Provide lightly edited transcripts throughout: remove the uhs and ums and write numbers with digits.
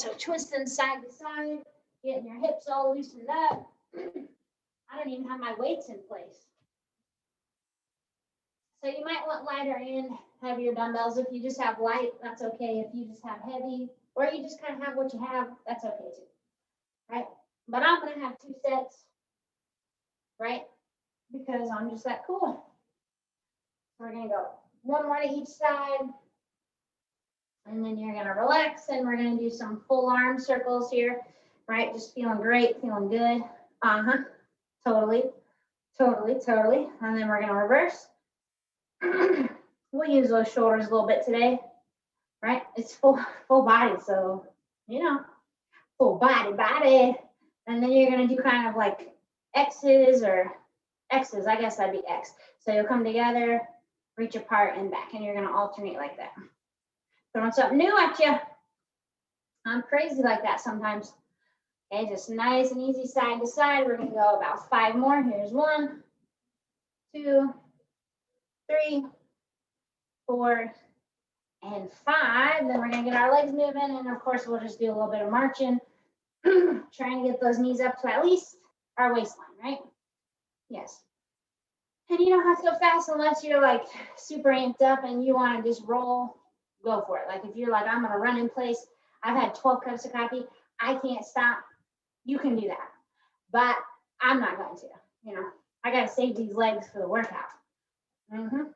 So twisting side to side, getting your hips all loosened up. I don't even have my weights in place. So you might want lighter and heavier dumbbells. If you just have light, that's okay. If you just have heavy, or you just kind of have what you have, that's okay too, right? But I'm gonna have 2 sets, right? Because I'm just that cool. We're gonna go 1 more to each side. And then you're gonna relax and we're gonna do some full arm circles here, right? Just feeling great, feeling good. Totally. And then we're gonna reverse. We'll use those shoulders a little bit today, right? It's full body, so full body. And then you're gonna do kind of like X's, I guess that'd be X. So you'll come together, reach apart and back, and you're gonna alternate like that. Throwing something new at you. I'm crazy like that sometimes. Okay, just nice and easy side to side. We're gonna go about 5 more. Here's 1, 2, 3, 4, and 5. Then we're gonna get our legs moving, and of course we'll just do a little bit of marching, trying to get those knees up to at least our waistline, right? Yes. And you don't have to go fast unless you're like super amped up and you want to just roll. Go for it. Like if you're like, I'm gonna run in place. I've had 12 cups of coffee. I can't stop. You can do that, but I'm not going to. I gotta save these legs for the workout. So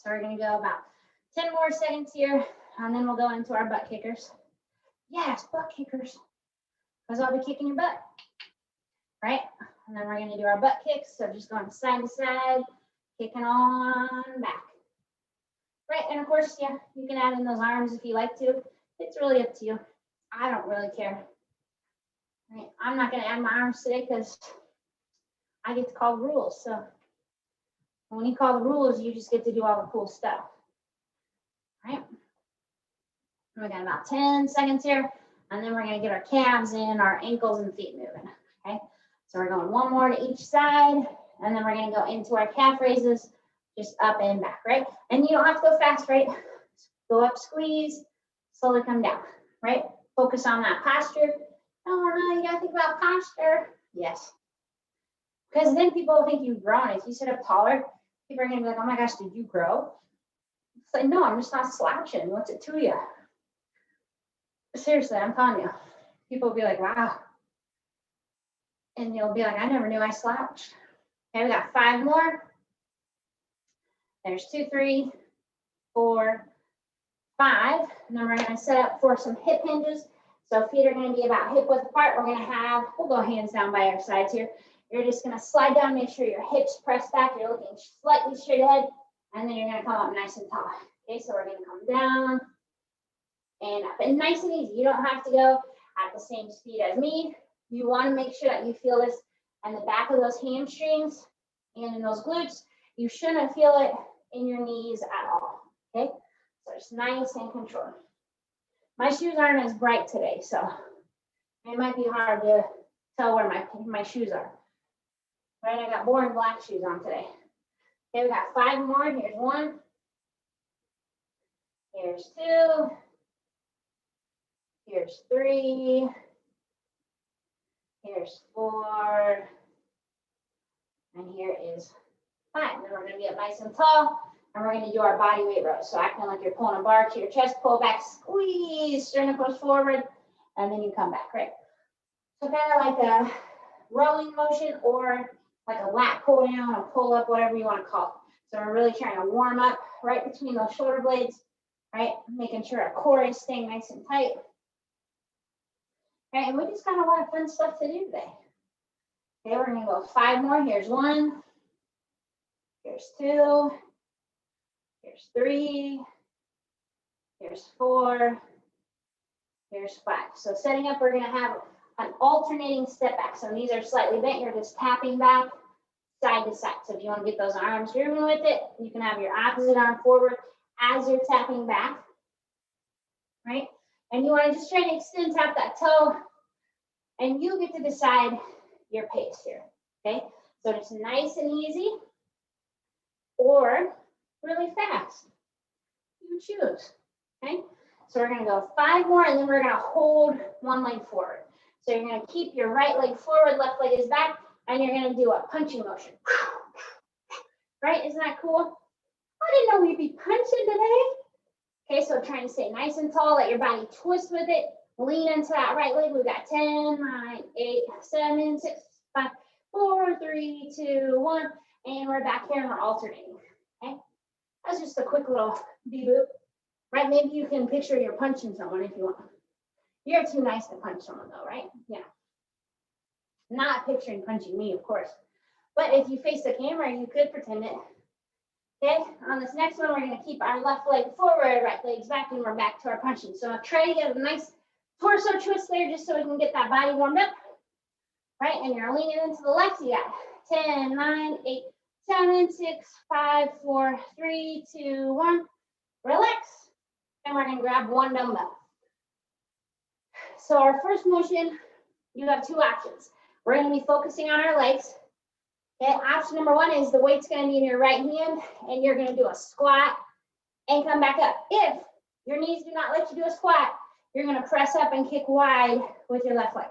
we're gonna go about 10 more seconds here, and then we'll go into our butt kickers. Yes, butt kickers, because I'll be kicking your butt, right? And then we're gonna do our butt kicks. So just going side to side, kicking on back. Right, and of course, yeah, you can add in those arms if you like to. It's really up to you. I don't really care. Right, I'm not gonna add my arms today because I get to call the rules. So when you call the rules, you just get to do all the cool stuff. Right? We got about 10 seconds here, and then we're gonna get our calves in, our ankles and feet moving. Okay, so we're going 1 more to each side, and then we're gonna go into our calf raises. Just up and back, right? And you don't have to go fast, right? Go up, squeeze, slowly come down, right? Focus on that posture. Oh no, you gotta think about posture. Yes. Because then people will think you've grown. If you sit up taller, people are gonna be like, oh my gosh, did you grow? It's like, no, I'm just not slouching. What's it to you? Seriously, I'm telling you. People will be like, wow. And you'll be like, I never knew I slouched. Okay, we got 5 more. There's 2, 3, 4, 5. And then we're going to set up for some hip hinges. So feet are going to be about hip width apart. We'll go hands down by our sides here. You're just going to slide down, make sure your hips press back. You're looking slightly straight ahead. And then you're going to come up nice and tall. Okay, so we're going to come down and up. And nice and easy. You don't have to go at the same speed as me. You want to make sure that you feel this in the back of those hamstrings and in those glutes. You shouldn't feel it in your knees at all, okay? So it's nice and controlled. My shoes aren't as bright today, so it might be hard to tell where my shoes are. Right, I got boring black shoes on today. Okay, we got 5 more. Here's 1. Here's 2. Here's 3. Here's 4. And here is 5. Then we're going to be up nice and tall, and we're going to do our body weight rows. So acting like you're pulling a bar to your chest, pull back, squeeze, sternum goes forward, and then you come back, right? So kind of like a rowing motion or like a lat pull down, a pull up, whatever you want to call it. So we're really trying to warm up right between those shoulder blades, right? Making sure our core is staying nice and tight. Right, and we just got a lot of fun stuff to do today. Okay, we're going to go 5 more. Here's 1. Here's 2. Here's 3. Here's 4. Here's 5. So setting up, we're going to have an alternating step back. So knees are slightly bent. You're just tapping back side to side. So if you want to get those arms moving with it, you can have your opposite arm forward as you're tapping back. Right? And you want to just try to extend, tap that toe, and you get to decide your pace here. Okay? So it's nice and easy or really fast. You choose. Okay? So we're gonna go 5 more, and then we're gonna hold one leg forward. So you're gonna keep your right leg forward, left leg is back, and you're gonna do a punching motion. Right, isn't that cool? I didn't know we'd be punching today. Okay, so trying to stay nice and tall, let your body twist with it. Lean into that right leg. We've got 10, 9, 8, 7, 6, 5, 4, 3, 2, 1. And we're back here and we're alternating. Okay, that's just a quick little boop. Right, maybe you can picture you're punching someone if you want. You're too nice to punch someone though, right? Yeah. Not picturing punching me, of course. But if you face the camera, you could pretend it. Okay, on this next one, we're gonna keep our left leg forward, right leg's back, and we're back to our punching. So try to get a nice torso twist there just so we can get that body warmed up. Right, and you're leaning into the left, you got 10, 9, 8, 7, 6, 5, 4, 3, 2, 1. Relax, and we're gonna grab one dumbbell. So our first motion, you have 2 options. We're gonna be focusing on our legs. Okay, option number 1 is the weight's gonna be in your right hand, and you're gonna do a squat and come back up. If your knees do not let you do a squat, you're gonna press up and kick wide with your left leg.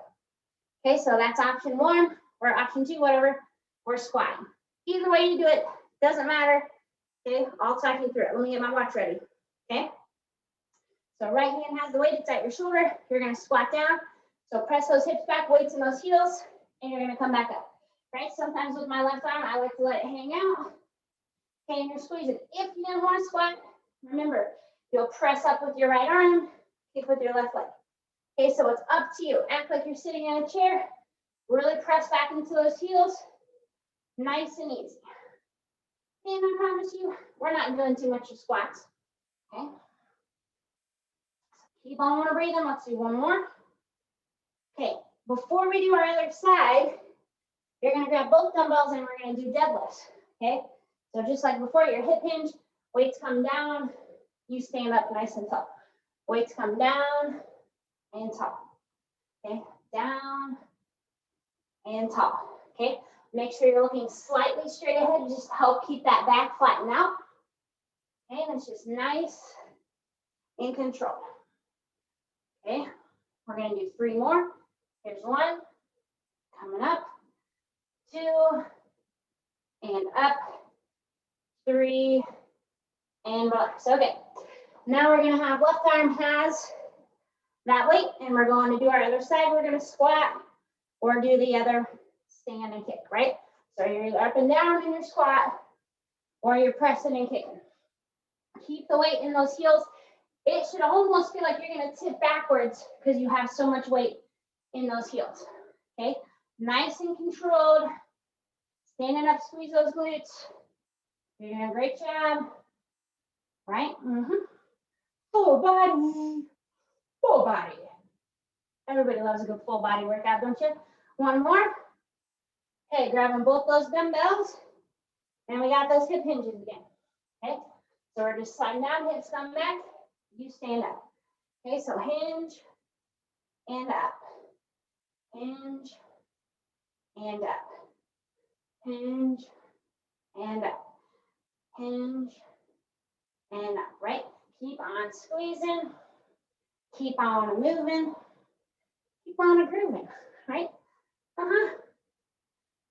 Okay, so that's option 1 or option 2, whatever, we're squatting. Either way you do it, doesn't matter. Okay, I'll talk you through it. Let me get my watch ready. Okay, so right hand has the weight, it's at your shoulder. You're gonna squat down. So press those hips back, weights in those heels, and you're gonna come back up. Right, sometimes with my left arm, I like to let it hang out. Okay, and you're squeezing. If you didn't want to squat, remember, you'll press up with your right arm, kick with your left leg. Okay, so it's up to you. Act like you're sitting in a chair. Really press back into those heels. Nice and easy. And I promise you, we're not doing too much of squats. Okay. Keep on breathing. Let's do one more. Okay, before we do our other side, you're gonna grab both dumbbells and we're gonna do deadlifts. Okay, so just like before, your hip hinge, weights come down, you stand up nice and tall. Weights come down and tall. Okay, down and tall. Okay, make sure you're looking slightly straight ahead just to help keep that back flatten out. Okay, and it's just nice and controlled. Okay, we're gonna do 3 more. Here's 1, coming up, 2, and up, 3, and relax. Okay, now we're gonna have left arm has that weight, and we're going to do our other side. We're gonna squat or do the other stand and kick, right? So you're either up and down in your squat or you're pressing and kicking. Keep the weight in those heels. It should almost feel like you're gonna tip backwards because you have so much weight in those heels. Okay, nice and controlled. Standing up, squeeze those glutes. You're doing a great job. Right? Full body. Full body. Everybody loves a good full body workout, don't you? 1 more. Okay, grabbing both those dumbbells. And we got those hip hinges again. Okay, so we're just sliding down, hips come back. You stand up. Okay, so hinge and up. Hinge and up. Hinge and up. Hinge and up, right? Keep on squeezing. Keep on moving. Keep on grooving, right?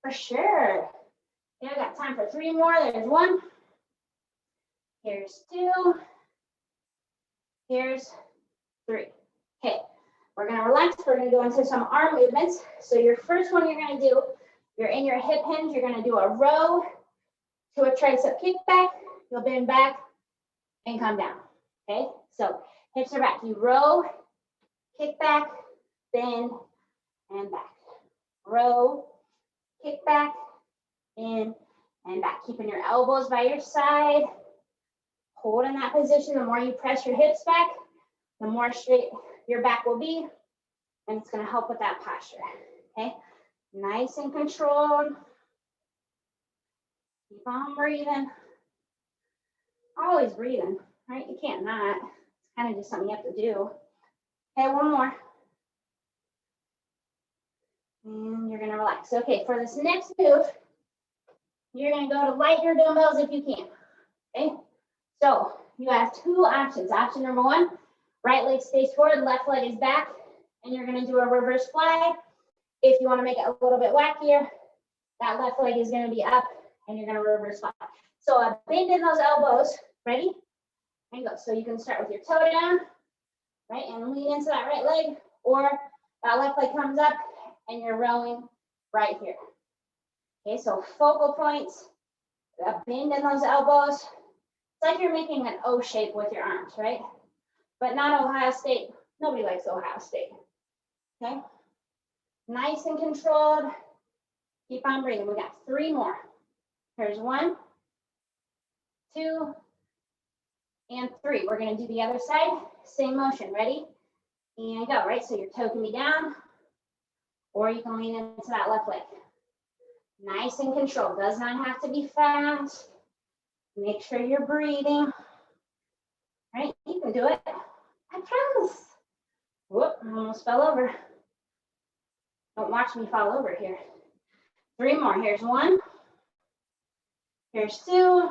For sure. Yeah, I got time for 3 more. There's 1. Here's 2. Here's 3. Okay, we're gonna relax. We're gonna go into some arm movements. So your first one you're gonna do, you're in your hip hinge. You're gonna do a row to a tricep kickback. You'll bend back and come down. Okay, so hips are back. You row, kick back, bend, and back. Row, kick back, in, and back. Keeping your elbows by your side. Hold in that position. The more you press your hips back, the more straight your back will be, and it's going to help with that posture. Okay, nice and controlled. Keep on breathing. Always breathing, right? You can't not. It's kind of just something you have to do. Okay, 1 more. And you're going to relax. Okay, for this next move, you're going to go to lighter dumbbells if you can. Okay, so you have 2 options. Option number 1, Right leg stays forward, left leg is back, and you're gonna do a reverse fly. If you wanna make it a little bit wackier, that left leg is gonna be up, and you're gonna reverse fly. So a bend in those elbows, ready? And go. So you can start with your toe down, right, and lean into that right leg, or that left leg comes up, and you're rowing right here. Okay, so focal points, a bend in those elbows. It's like you're making an O shape with your arms, right? But not Ohio State. Nobody likes Ohio State. Okay? Nice and controlled. Keep on breathing. We got 3 more. Here's 1, 2, and 3. We're going to do the other side. Same motion. Ready? And go, right? So your toe can be down, or you can lean into that left leg. Nice and controlled. Does not have to be fast. Make sure you're breathing. Right? You can do it. I promise. Whoop, I almost fell over. Don't watch me fall over here. 3 more. Here's 1. Here's 2.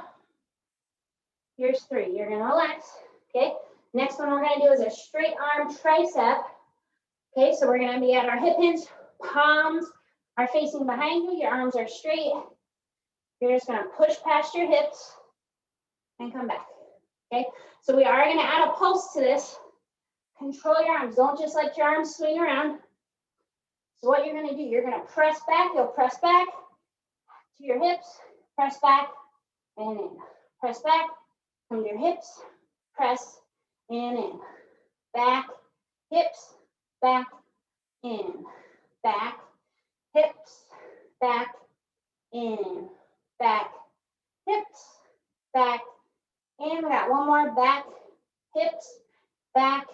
Here's 3. You're going to relax. Okay? Next one we're going to do is a straight arm tricep. Okay, so we're going to be at our hip hinge. Palms are facing behind you. Your arms are straight. You're just going to push past your hips and come back. Okay, so we are going to add a pulse to this. Control your arms. Don't just let your arms swing around. So what you're going to do, you're going to press back. You'll press back to your hips. Press back and in. Press back. Come to your hips. Press and in. Back. Hips. Back. In. Back. Hips. Back. In. Back. Hips. Back. And we got 1 more. Back. Hips. Back.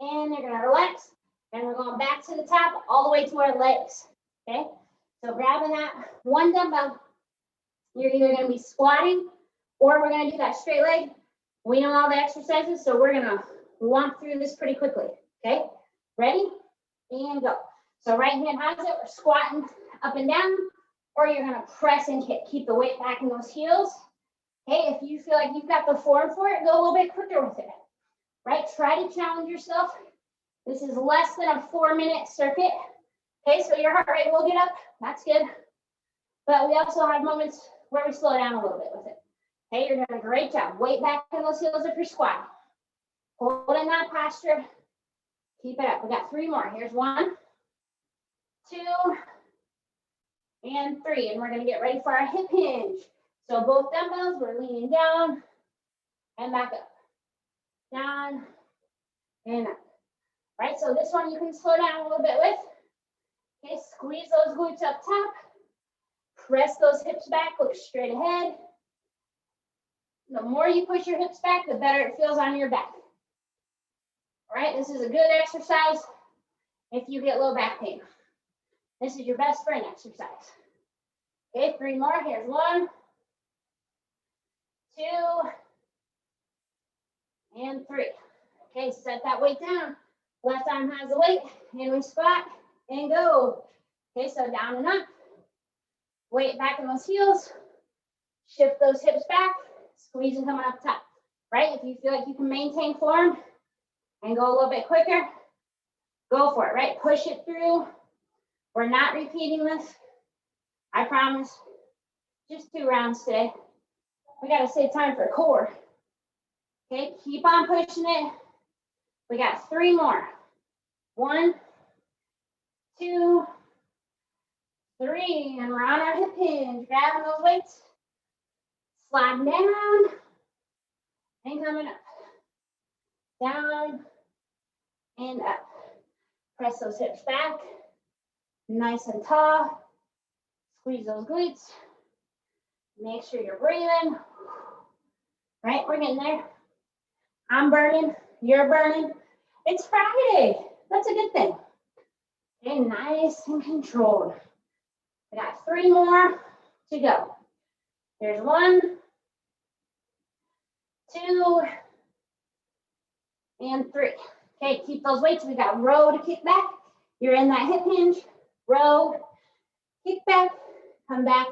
And you're going to relax. And we're going back to the top all the way to our legs. Okay? So grabbing that 1 dumbbell, you're either going to be squatting or we're going to do that straight leg. We know all the exercises, so we're going to walk through this pretty quickly. Okay? Ready? And go. So right hand has it. We're squatting up and down, or you're going to press and kick. Keep the weight back in those heels. Okay? If you feel like you've got the form for it, go a little bit quicker with it. Right? Try to challenge yourself. This is less than a 4-minute circuit. Okay, so your heart rate will get up. That's good. But we also have moments where we slow down a little bit with it. Okay, you're doing a great job. Weight back in those heels if you're squatting. Hold in that posture. Keep it up. We got 3 more. Here's 1, 2, and 3. And we're going to get ready for our hip hinge. So both dumbbells, we're leaning down and back up. Down and up. Right, so this one you can slow down a little bit with. Okay, squeeze those glutes up top. Press those hips back, look straight ahead. The more you push your hips back, the better it feels on your back. All right, this is a good exercise if you get low back pain. This is your best friend exercise. Okay, 3 more. Here's 1, 2, and 3. Okay, set that weight down. Left arm has the weight, and we squat and go. Okay, so down and up. Weight back in those heels. Shift those hips back. Squeeze and coming up top. Right? If you feel like you can maintain form and go a little bit quicker, go for it, right? Push it through. We're not repeating this. I promise. Just 2 rounds today. We got to save time for core. Okay, keep on pushing it. We got 3 more. 1, 2, 3. And we're on our hip hinge. Grabbing those weights. Sliding down. And coming up. Down. And up. Press those hips back. Nice and tall. Squeeze those glutes. Make sure you're breathing. Right, we're getting there. I'm burning. You're burning. It's Friday. That's a good thing. Okay, nice and controlled. We got 3 more to go. Here's 1, 2, and 3. Okay, keep those weights. We got row to kick back. You're in that hip hinge. Row, kick back, come back,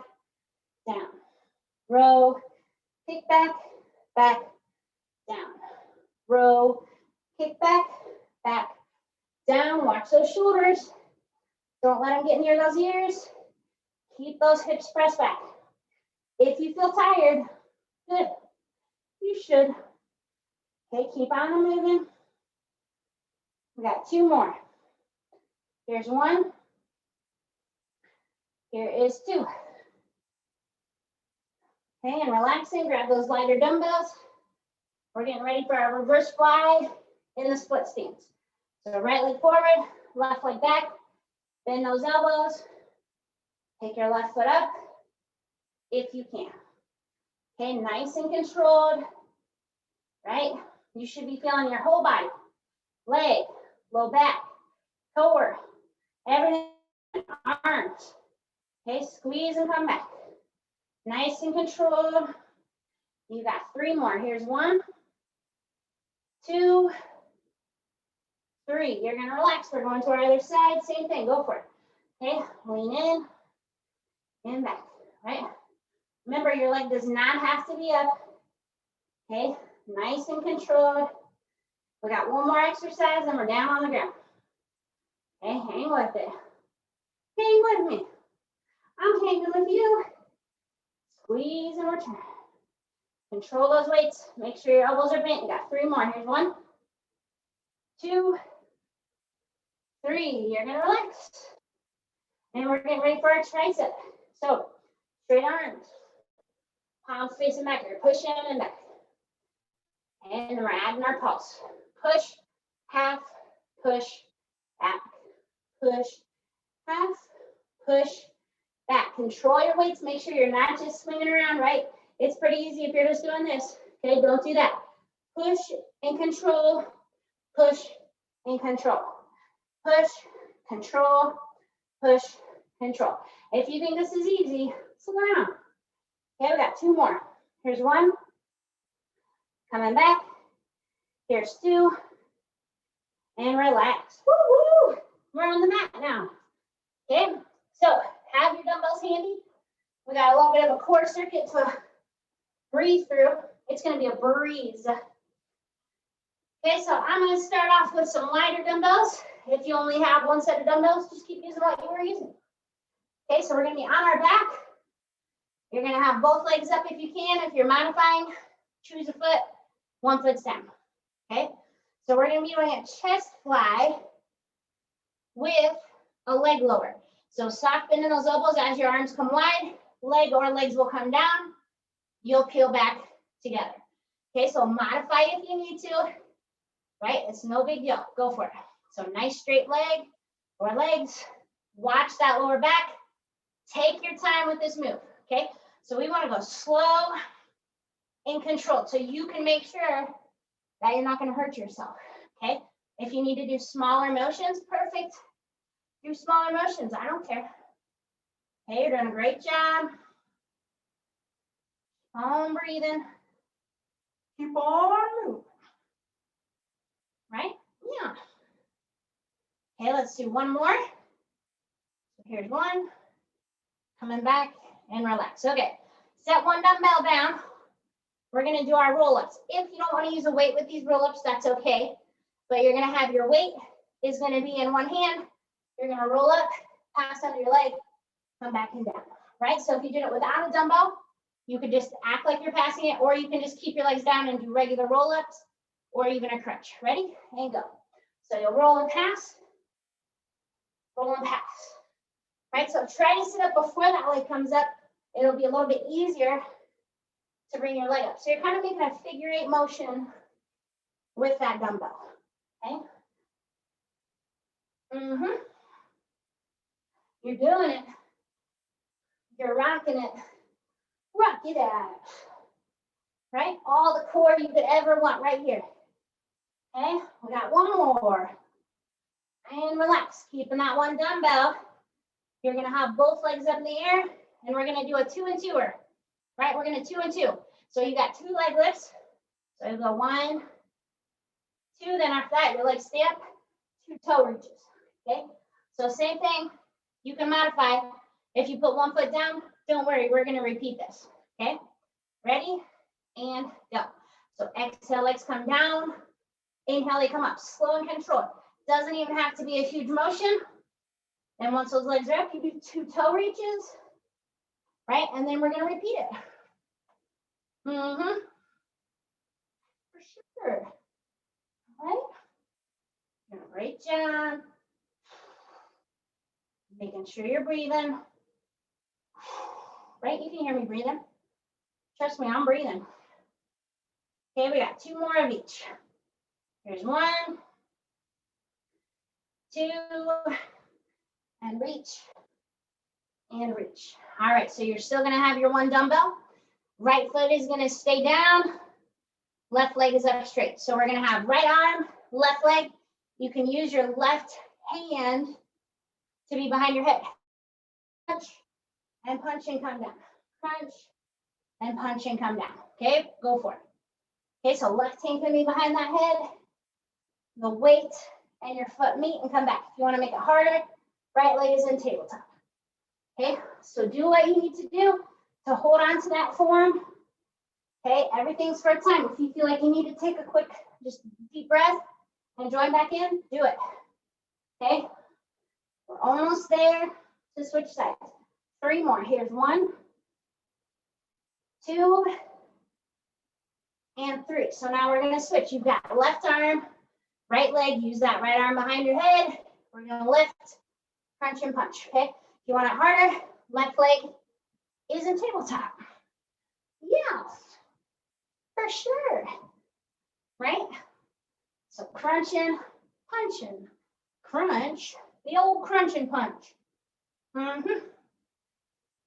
down. Row, kick back, back, down. Row, kick back, back, down. Watch those shoulders. Don't let them get near those ears. Keep those hips pressed back. If you feel tired, good. You should. Okay, keep on moving. We got 2 more. Here's 1. Here is 2. Okay, and relaxing, grab those lighter dumbbells. We're getting ready for our reverse fly in the split stance. So right leg forward, left leg back, bend those elbows. Take your left foot up if you can. Okay, nice and controlled, right? You should be feeling your whole body. Leg, low back, core, everything, arms. Okay, squeeze and come back. Nice and controlled. You got 3 more. Here's 1, 2, 3. You're gonna relax. We're going to our other side. Same thing, go for it. Okay, lean in and back, right? Remember, your leg does not have to be up. Okay, nice and controlled. We got 1 more exercise and we're down on the ground. Okay, hang with it. Hang with me. I'm hanging with you. Squeeze and return. Control those weights. Make sure your elbows are bent. You got 3 more. Here's 1, 2, 3. You're gonna relax. And we're getting ready for our tricep. So straight arms, palms facing back. You're pushing and back. And we're adding our pulse. Push, half, push, back. Push, half, push, back. Control your weights. Make sure you're not just swinging around, right? It's pretty easy if you're just doing this. Okay, don't do that. Push and control, push and control. Push, control, push, control. If you think this is easy, slow down. Okay, we got 2 more. Here's 1. Coming back. Here's 2. And relax. Woo-hoo! We're on the mat now. Okay, so have your dumbbells handy. We got a little bit of a core circuit to breathe through. It's going to be a breeze. Okay, so I'm going to start off with some lighter dumbbells. If you only have 1 set of dumbbells, just keep using what you were using. Okay, so we're going to be on our back. You're going to have both legs up if you can. If you're modifying, choose a foot, 1 foot's down. Okay, so we're going to be doing a chest fly with a leg lower. So soft bend in those elbows as your arms come wide. Leg or legs will come down. You'll peel back together. Okay, so modify if you need to, right? It's no big deal. Go for it. So nice straight leg or legs. Watch that lower back. Take your time with this move, okay? So we want to go slow and controlled so you can make sure that you're not going to hurt yourself, okay? If you need to do smaller motions, perfect. Do smaller motions. I don't care. Okay, you're doing a great job. Keep on breathing. Keep on moving. Right? Yeah. Okay, let's do 1 more. So here's 1. Coming back and relax. Okay, set 1 dumbbell down. We're going to do our roll-ups. If you don't want to use a weight with these roll-ups, that's okay. But you're going to have your weight is going to be in 1 hand. You're going to roll up, pass under your leg, come back and down. Right? So if you did it without a dumbbell, you could just act like you're passing it, or you can just keep your legs down and do regular roll-ups, or even a crunch. Ready? And go. So you'll roll and pass, roll and pass. Right? So try to sit up before that leg comes up. It'll be a little bit easier to bring your leg up. So you're kind of making a figure 8 motion with that dumbbell. Okay? You're doing it. You're rocking it. Rock it out. Right? All the core you could ever want right here. Okay? We got 1 more. And relax. Keeping that 1 dumbbell. You're going to have both legs up in the air. And we're going to do a 2 and 2-er. Right? We're going to 2 and 2. So you got 2 leg lifts. So you go 1, 2. Then after that, your legs stay up. 2 toe reaches. Okay? So same thing. You can modify. If you put 1 foot down, don't worry. We're going to repeat this. Okay? Ready? And go. So exhale, legs come down. Inhale, they come up, slow and controlled. Doesn't even have to be a huge motion. And once those legs are up, you do 2 toe reaches, right? And then we're gonna repeat it. For sure, right? Great job. Making sure you're breathing. Right, you can hear me breathing. Trust me, I'm breathing. Okay, we got 2 more of each. Here's 1, 2, and reach, and reach. All right, so you're still gonna have your 1 dumbbell. Right foot is gonna stay down, left leg is up straight. So we're gonna have right arm, left leg. You can use your left hand to be behind your head. Punch and punch and come down. Punch and punch and come down. Okay, go for it. Okay, so left hand can be behind that head. The weight and your foot meet and come back. If you want to make it harder, right leg is in tabletop. Okay, so do what you need to do to hold on to that form. Okay, everything's for a time. If you feel like you need to take a quick, just deep breath and join back in, do it. Okay, we're almost there to switch sides. 3 more. Here's 1, 2, and 3. So now we're going to switch. You've got left arm, right leg. Use that right arm behind your head. We're going to lift, crunch, and punch. Okay, if you want it harder, left leg is in tabletop. Yes, for sure. Right? So crunching, punching, crunch, the old crunch and punch. Doing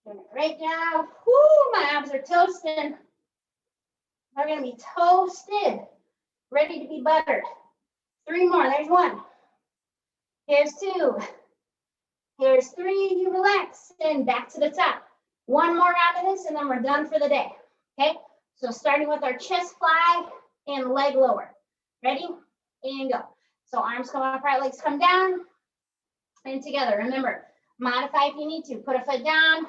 a great job. Woo, my abs are toasting. They're gonna be toasted, ready to be buttered. 3 more, there's 1. Here's 2. Here's 3, you relax, and back to the top. 1 more out of this, and then we're done for the day, okay? So starting with our chest fly and leg lower. Ready? And go. So arms come up, right legs come down, and together. Remember, modify if you need to. Put a foot down,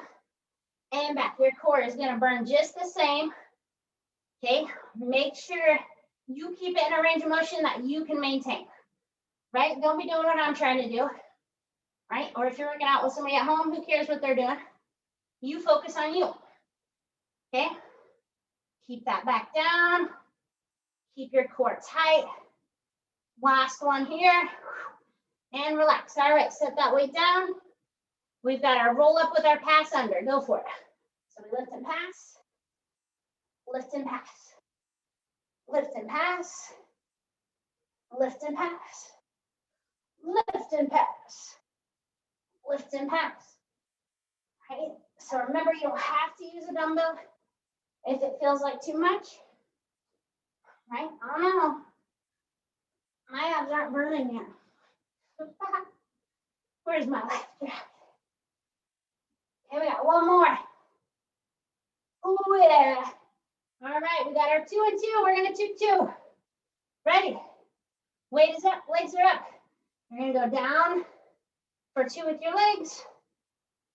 and back. Your core is gonna burn just the same, okay? Make sure you keep it in a range of motion that you can maintain, right? Don't be doing what I'm trying to do, right? Or if you're working out with somebody at home, who cares what they're doing? You focus on you, okay? Keep that back down. Keep your core tight. Last one here, and relax. All right, set that weight down. We've got our roll up with our pass under. Go for it. So we lift and pass, lift and pass, lift and pass, lift and pass, lift and pass, lift and pass. Right? So remember, you don't have to use a dumbbell if it feels like too much. Right? I don't know. My abs aren't burning yet. Where's my left jacket? Okay, we got 1 more. Oh yeah. All right, we got our 2 and 2. We're gonna do 2. Ready? Weight is up, legs are up. You're gonna go down for 2 with your legs.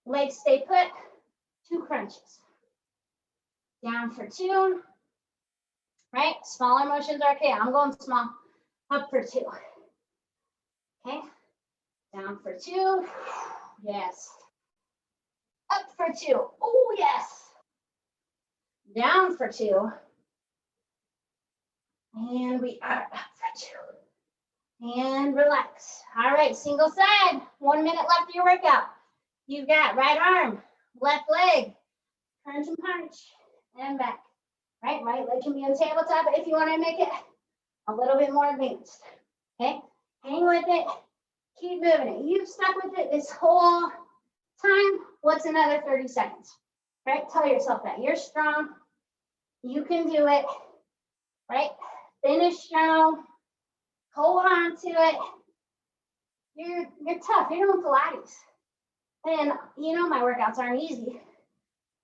Legs stay put. 2 crunches. Down for 2. Right? Smaller motions are okay. I'm going small. Up for 2. Okay. Down for 2. Yes. Up for 2. Oh, yes. Down for 2. And we are up for 2. And relax. All right, single side. 1 minute left of your workout. You've got right arm, left leg, crunch and punch, and back. Right leg can be on tabletop if you want to make it a little bit more advanced. Okay, hang with it. Keep moving it. You've stuck with it this whole time. What's another 30 seconds? Right? Tell yourself that you're strong. You can do it. Right? Finish strong. Hold on to it. You're tough. You're doing Pilates. And you know my workouts aren't easy.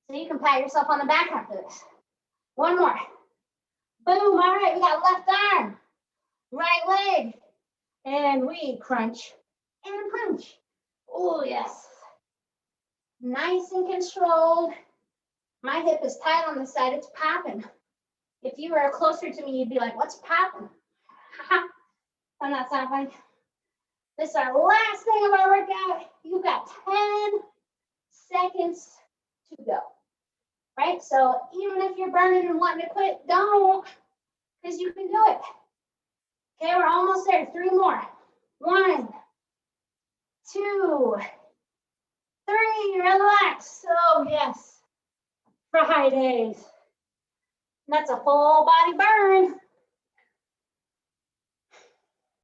So you can pat yourself on the back after this. 1 more. Boom. All right, we got left arm, right leg, and we crunch and punch. Oh, yes. Nice and controlled. My hip is tight on the side. It's popping. If you were closer to me, you'd be like, what's popping? Doesn't that sound funny? This is our last thing of our workout. You've got 10 seconds to go, right? So even if you're burning and wanting to quit, don't, because you can do it. Okay, we're almost there. 3 more. 1, 2, 3, relax. Oh, yes. Fridays. That's a full body burn.